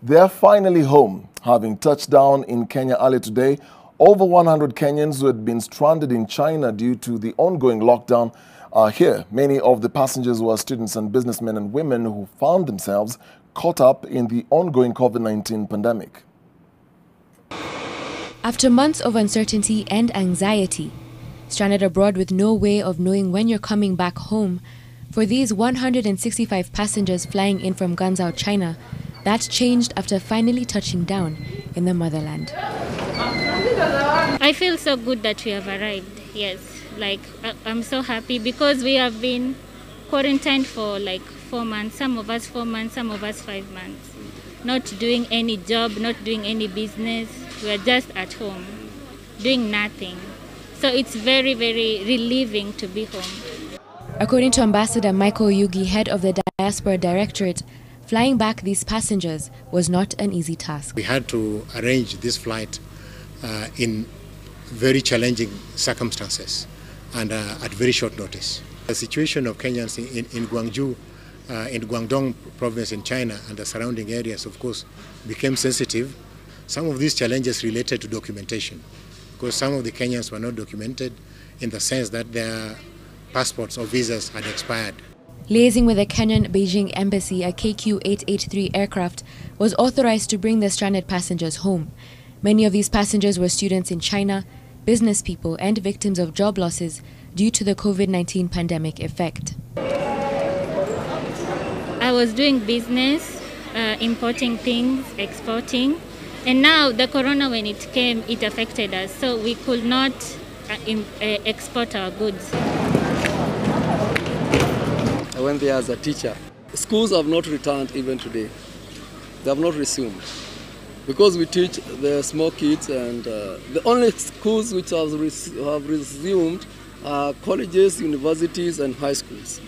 They're finally home, having touched down in Kenya earlier today. Over 100 Kenyans who had been stranded in China due to the ongoing lockdown are here. Many of the passengers were students and businessmen and women who found themselves caught up in the ongoing COVID-19 pandemic. After months of uncertainty and anxiety, stranded abroad with no way of knowing when you're coming back home, for these 165 passengers flying in from Guangzhou, China, that changed after finally touching down in the motherland. I feel so good that we have arrived, yes. I'm so happy because we have been quarantined for 4 months, some of us 4 months, some of us 5 months. Not doing any job, not doing any business. We are just at home, doing nothing. So it's very, very relieving to be home. According to Ambassador Michael Yugi, head of the Diaspora Directorate, flying back these passengers was not an easy task. We had to arrange this flight in very challenging circumstances and at very short notice. The situation of Kenyans in Guangzhou, in Guangdong province in China and the surrounding areas, of course, became sensitive. Some of these challenges related to documentation, because some of the Kenyans were not documented in the sense that their passports or visas had expired. Liaising with the Kenyan Beijing embassy, a KQ-883 aircraft was authorized to bring the stranded passengers home. Many of these passengers were students in China, business people, and victims of job losses due to the COVID-19 pandemic effect. I was doing business, importing things, exporting, and now the corona, when it came, it affected us, so we could not export our goods. I went there as a teacher. Schools have not returned even today. They have not resumed. Because we teach the small kids, and the only schools which have resumed are colleges, universities, and high schools.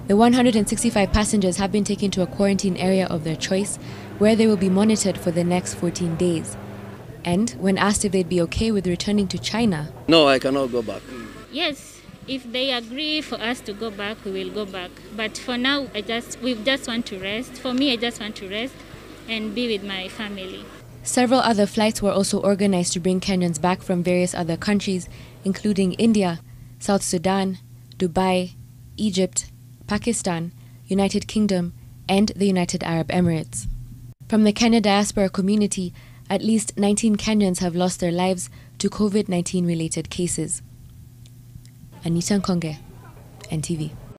The 165 passengers have been taken to a quarantine area of their choice, where they will be monitored for the next 14 days. And when asked if they'd be okay with returning to China... No, I cannot go back. Yes, if they agree for us to go back, we will go back. But for now, we just want to rest. For me, I just want to rest and be with my family. Several other flights were also organized to bring Kenyans back from various other countries, including India, South Sudan, Dubai, Egypt, Pakistan, United Kingdom, and the United Arab Emirates. From the Kenya diaspora community, at least 19 Kenyans have lost their lives to COVID-19 related cases. Anita Nkonge, NTV.